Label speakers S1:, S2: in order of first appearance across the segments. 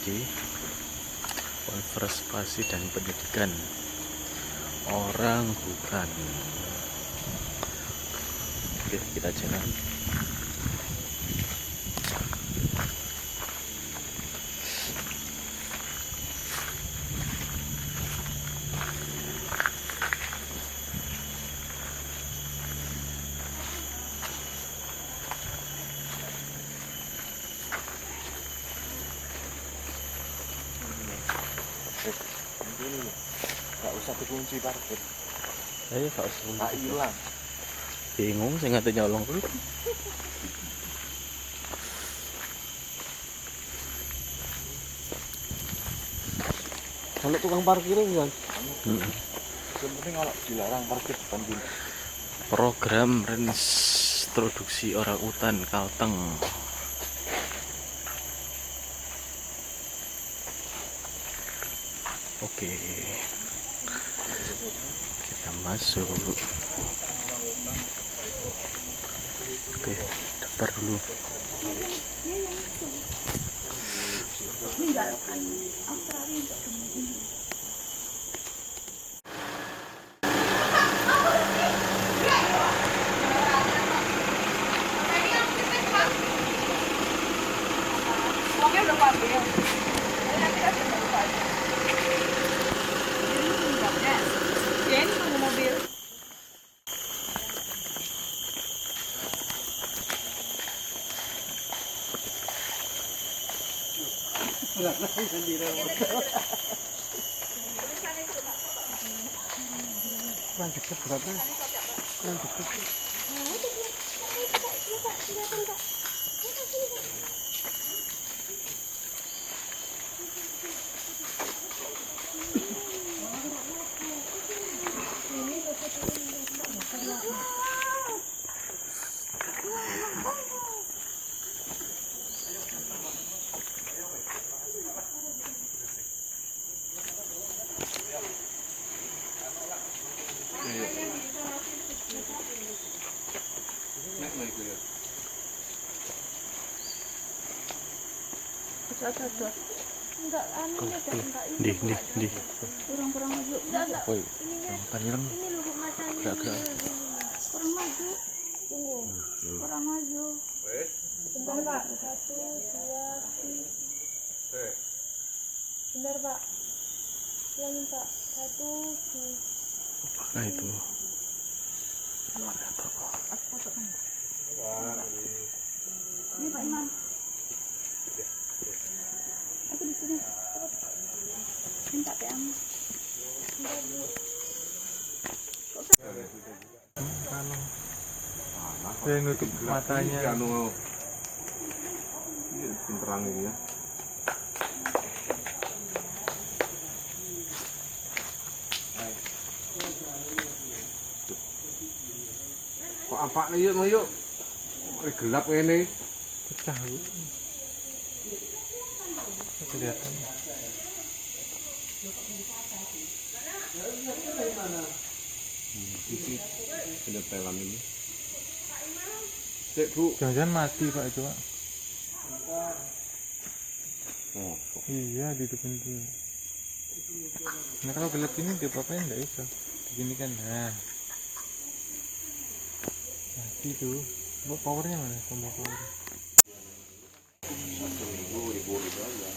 S1: PPD, Konservasi dan Pendidikan Orang Hutan. Oke, kita jalan.
S2: Gak usah dikunci parkir.
S1: Ayo gak usah.
S2: Tak hilang.
S1: Bingung sing ngate nyolong kuwi.
S2: Kalau tukang parkir itu kan.
S1: Yang
S2: penting kalau dilarang parkir depan pintu.
S1: Program reintroduksi orang hutan Kalteng. Oke, kita masuk. Oke, daftar dulu.
S3: Enggak,
S1: Di.
S3: kurang maju. Enggak.
S1: Woi,
S3: Ininya,
S1: panjang.
S3: ini lubuk matanya.
S1: Gerak-gerak.
S3: Kurang maju. Tunggu. Kurang maju. Bentar, Pak. 1, 2, 3. Bentar, Pak. Ulangin, Pak. 1, 2.
S1: Nah itu.
S3: Aku fotokan. Ini Pak Iman. Aku di sini. Minta PM. Bentar, Bu.
S4: Dia nutup matanya.
S2: Terang ini ya. Kok apa nih yuk, yuk? Gelap ini.
S4: Pecah bu. Kelihatan.
S2: Isi penyetelan ini. Cek bu.
S4: Jangan-jangan mati pak itu pak.
S2: Oh,
S4: Iya di depan itu. Nah kalau gelap ini dia apa-apain nggak bisa. Begini kan, nah. Mati tuh. Bawa powernya mana? Tombol power.
S2: 1 minggu libur itu aja.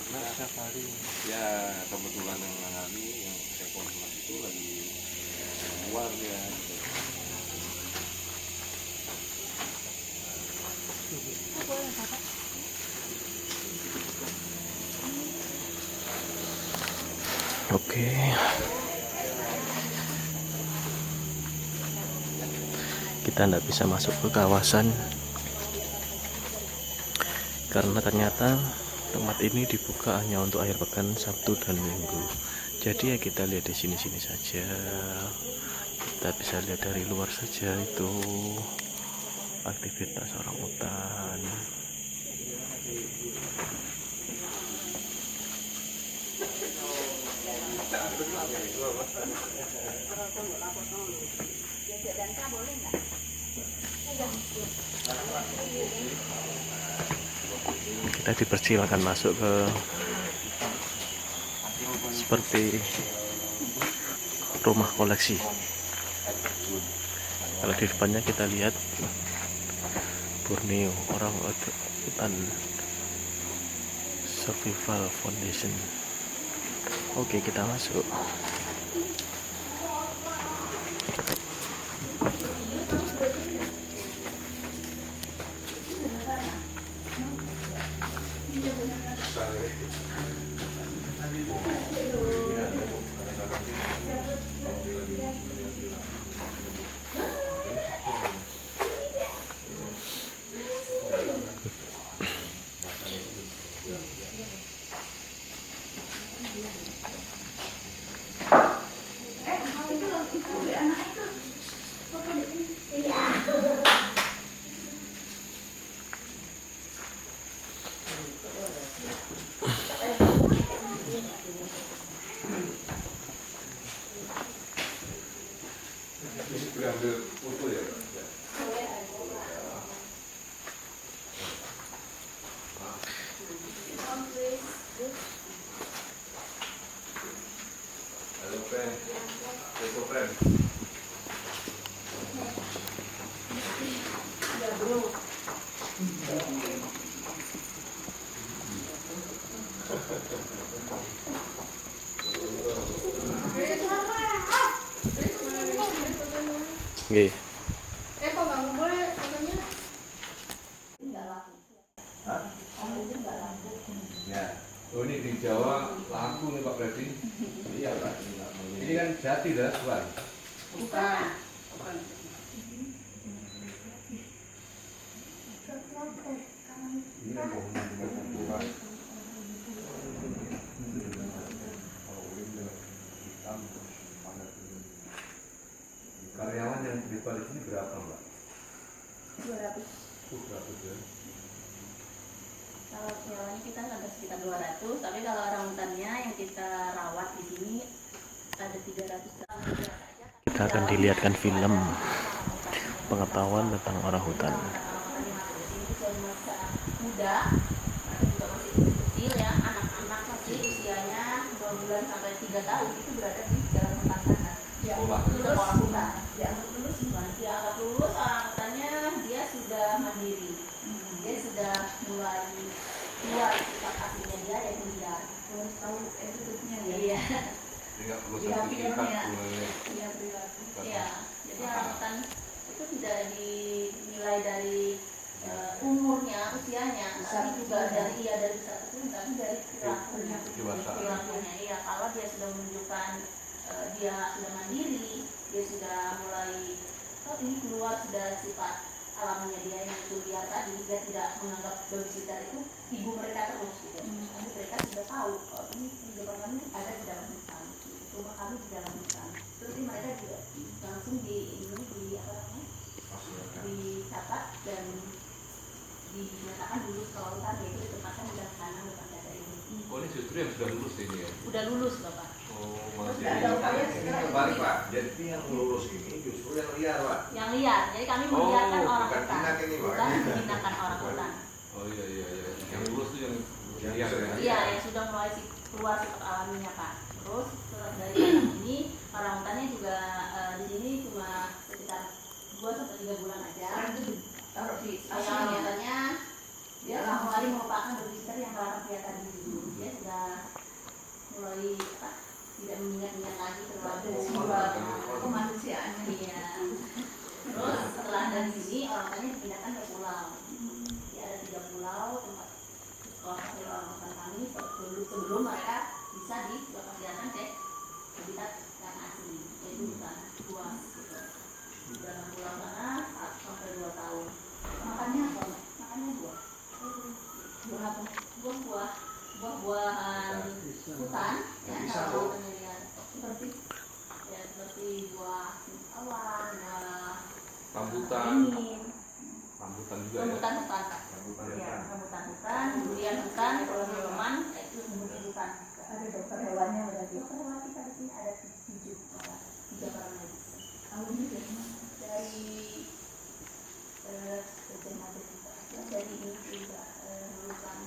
S4: Nah, safari.
S2: Ya kebetulan yang menangani yang saya konfirmasi itu lagi keluar ya.
S1: Oke. Kita tidak bisa masuk ke kawasan karena ternyata tempat ini dibuka hanya untuk akhir pekan Sabtu dan Minggu. Jadi ya kita lihat di sini-sini saja. Kita bisa lihat dari luar saja itu aktivitas orang hutan. kita dipersilakan masuk ke seperti rumah koleksi. Kalau di depannya kita lihat Borneo orang hutan survival foundation. Oke, kita masuk.
S2: Ambil foto ya. Halo friend, foto friend.
S1: Nggih.
S3: Kok nggak boleh katanya?
S2: Ya, oh ini di Jawa laku nih Pak Predi. Iya Pak. Ini kan jati dah, Tuan.
S3: Bukan.
S2: Ini bohongan dengan Tuhan. Karyawan yang di balik ini berapa Mbak?
S3: 200.
S2: 200 ya.
S3: Kalau nyawanya kita ada sekitar 200, tapi kalau orang hutannya yang kita rawat di sini ada 300.
S1: Kita akan dilihatkan film pengetahuan tentang orang hutan.
S3: Muda, juga masih kecil ya, anak-anak masih usianya 2 bulan sampai 3 tahun itu berada di dalam hutan sana.
S2: Sekolah.
S3: Itu sekolah hutan. Dianggap lulus gimana? Dianggap lulus, orang hutannya dia sudah mandiri. Dia sudah mulai keluar sifat aslinya dia yaitu liar. Harus tahu attitude-nya ya. Iya.
S2: Jadi nggak perlu
S3: Iya,
S2: sertifikat
S3: iya.
S2: boleh.
S3: Iya, perilaku. Iya. Jadi orang hutan itu tidak dinilai dari umurnya, usianya, tapi juga dari besar kecil, tapi dari perilakunya. Perilakunya, iya. Kalau dia sudah menunjukkan dia sudah mandiri, dia sudah mulai ini keluar sudah sifat alaminya dia yang itu liar tadi, dia tidak menganggap babysitter itu ibu mereka terus gitu. Tapi mereka sudah tahu kalau ini kehidupan kami ada di dalam hutan, rumah kami di dalam hutan. Terus mereka juga langsung dicatat dan dinyatakan lulus kalau hutan, yaitu ditempatkan di dalam tanah hutan data ini.
S2: Oh ini justru yang sudah lulus ini ya?
S3: Udah lulus Bapak.
S2: Oh masih.
S3: Terus ada upaya
S5: Ini
S3: segera
S5: kembali Pak, jadi yang lulus ini justru yang liar Pak.
S3: yang liar. Jadi kami membiarkan orang
S5: bukan
S3: hutan,
S5: jinak ini, Pak.
S3: bukan menghinakan orang hutan.
S2: Oh iya. Yang lulus tuh yang liar ya?
S3: Iya, yang sudah mulai keluar sifat alaminya Pak. Terus setelah dari tanah ini orang hutannya juga di sini cuma sekitar 2 sampai 3 bulan aja. Taruh di biasanya dia sama kali merupakan babysitter yang melarang pria tadi dulu. Dia sudah mulai tidak mengingat-ingat lagi terlalu kemanusiaannya. Iya. Terus setelah dari sini orang hutannya dipindahkan ke pulau. Jadi ada 3 pulau tempat sekolah orang hutan kami sebelum mereka bisa dilokalisasikan ke habitat yang asli, yaitu hutan luas gitu. Di dalam pulau sana 1 sampai 2 tahun. Makannya apa? Makannya buah. Buah apa? Buah-buahan hutan ya, kalau lihat seperti buah awan,
S2: Rambutan.
S3: dingin,
S2: Rambutan juga ya?
S3: rambutan hutan. Ya, rambutan hutan, durian hutan, pohon-pohonan, itu rambutan hutan. Ada dokter hewannya berarti. Dokter hewan kita di sini ada 3 orang medis. Alumni dari dari ini juga lulusan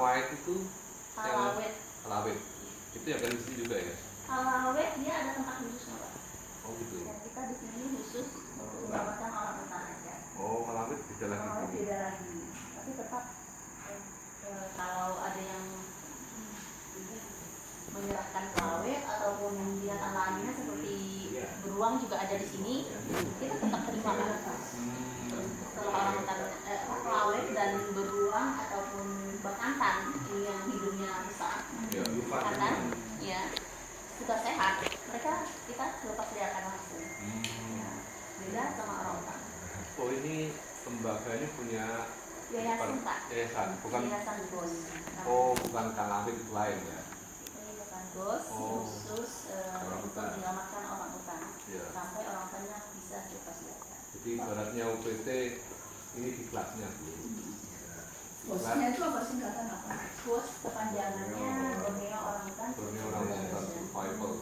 S2: white itu
S3: Alawet.
S2: alawet. Itu yang dari sini juga ya?
S3: Alawet dia ada tempat khususnya Pak.
S2: Oh gitu.
S3: Dan kita di sini khusus untuk merawatkan orang utan aja.
S2: Oh, alawet beda lagi.
S3: Alawet beda lagi. Tapi tetap kalau ada yang menyerahkan ke alawet ataupun yang binatang lainnya seperti beruang juga ada di sini, kita tetap terima Pak. Kalau orang utan alawet dan beruang ataupun bekantan ini yang hidungnya besar, bekantan, ya sudah sehat, mereka kita lepas liarkan langsung. Ya, beda sama orang utan.
S2: Oh ini lembaga ini punya
S3: Yayasan Pak.
S2: yayasan, bukan?
S3: Yayasan GOS.
S2: Oh, bukan alawet itu lain ya?
S3: Ini bukan GOS,
S2: Oh.
S3: khusus
S2: Orang
S3: untuk
S2: utan.
S3: menyelamatkan orang utan
S2: Iya.
S3: sampai orang utannya bisa lepas liarkan.
S2: Jadi ibaratnya UPT ini di kelasnya Bu.
S6: Bosnya itu apa singkatan apa?
S3: GOS kepanjangannya Borneo Orang Utan.
S2: Borneo Orang Utan Survival.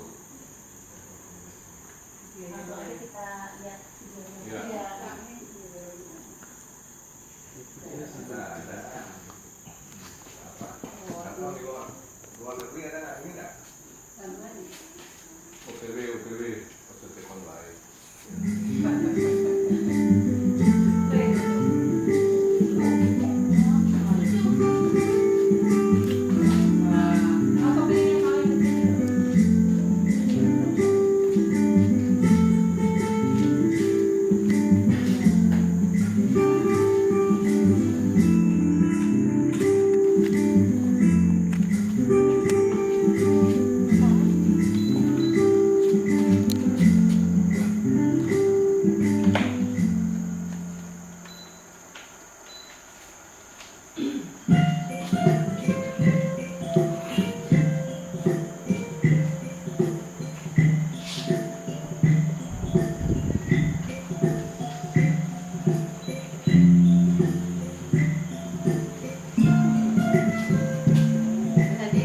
S3: Langsung aja kita lihat videonya.
S2: Iya.
S3: Iya.
S5: Luar negeri ada nggak ini nggak?
S2: OPW, Positif Online.
S6: Apa bedanya kalau itu? Tadi.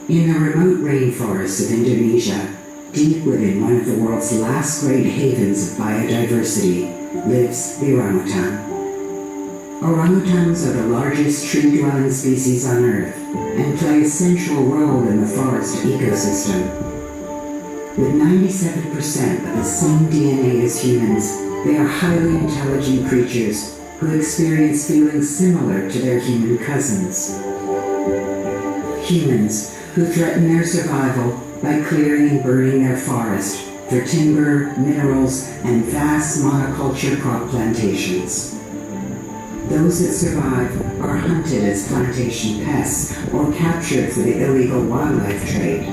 S7: In the remote rainforests of Indonesia, deep within one of the world's last great havens of biodiversity, lives the orangutan. Orangutans are the largest tree-dwelling species on Earth and play a central role in the forest ecosystem. With 97% of the same DNA as humans, they are highly intelligent creatures who experience feelings similar to their human cousins. Humans who threaten their survival by clearing and burning their forest for timber, minerals, and vast monoculture crop plantations. Those that survive are hunted as plantation pests or captured for the illegal wildlife trade.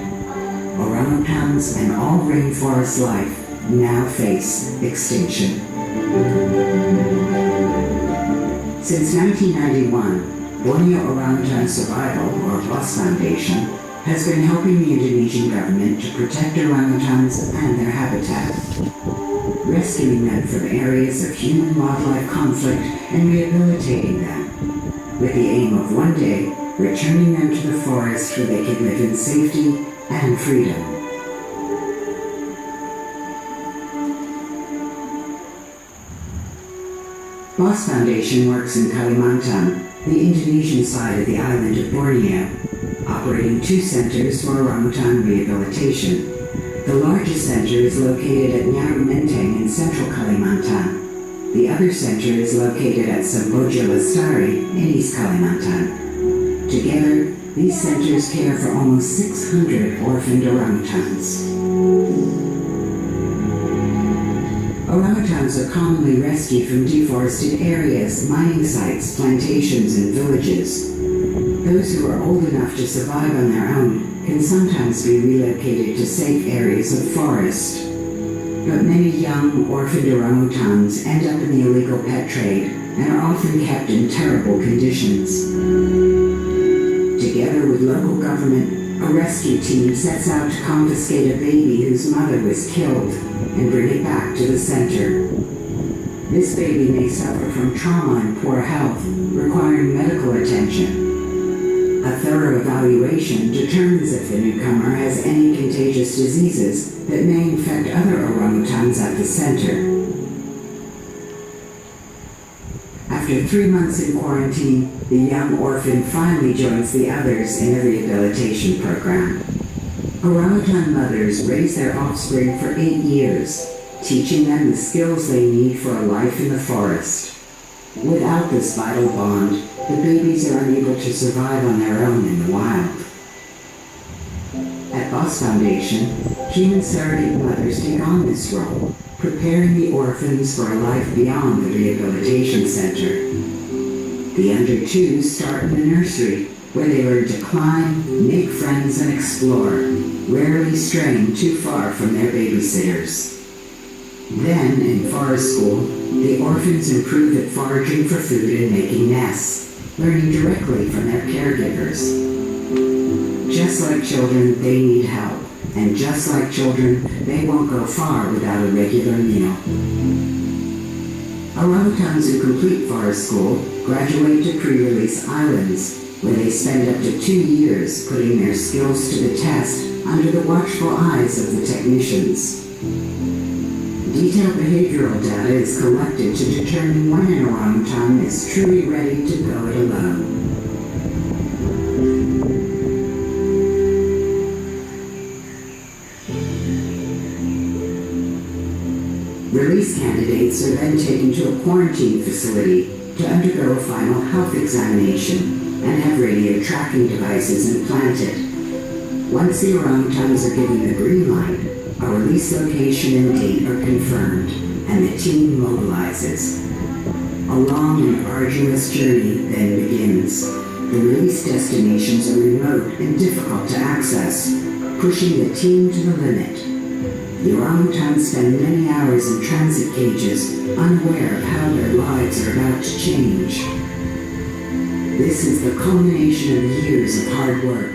S7: Orangutans and all rainforest life now face extinction. Since 1991, Borneo Orangutan Survival, or BOS Foundation, has been helping the Indonesian government to protect orangutans and their habitat, rescuing them from areas of human-wildlife conflict and rehabilitating them, with the aim of one day returning them to the forest where they can live in safety and freedom. BOS Foundation works in Kalimantan, the Indonesian side of the island of Borneo, operating 2 centers for orangutan rehabilitation. The largest center is located at Nyaru Menteng in central Kalimantan. The other center is located at Samboja Lestari in East Kalimantan. Together, these centers care for almost 600 orphaned orangutans. Orangutans are commonly rescued from deforested areas, mining sites, plantations, and villages. Those who are old enough to survive on their own can sometimes be relocated to safe areas of forest. But many young, orphaned orangutans end up in the illegal pet trade and are often kept in terrible conditions. Together with local government, a rescue team sets out to confiscate a baby whose mother was killed and bring it back to the center. This baby may suffer from trauma and poor health, requiring medical attention. thorough evaluation determines if the newcomer has any contagious diseases that may infect other orangutans at the center. After 3 months in quarantine, the young orphan finally joins the others in a rehabilitation program. Orangutan mothers raise their offspring for 8 years, teaching them the skills they need for a life in the forest. Without this vital bond, the babies are unable to survive on their own in the wild. At Boss Foundation, human surrogate mothers take on this role, preparing the orphans for a life beyond the rehabilitation center. The under 2s start in the nursery, where they learn to climb, make friends, and explore, rarely straying too far from their babysitters. Then, in forest school, the orphans improve at foraging for food and making nests, learning directly from their caregivers. Just like children, they need help, and just like children, they won't go far without a regular meal. Orangutans who complete forest school graduate to pre-release islands, where they spend up to 2 years putting their skills to the test under the watchful eyes of the technicians. Detailed behavioral data is collected to determine when an orangutan is truly ready to go it alone. Release candidates are then taken to a quarantine facility to undergo a final health examination and have radio tracking devices implanted. Once the orangutans are given the green light, a release location and date are confirmed, and the team mobilizes. A long and arduous journey then begins. The release destinations are remote and difficult to access, pushing the team to the limit. The orangutans spend many hours in transit cages, unaware of how their lives are about to change. This is the culmination of years of hard work,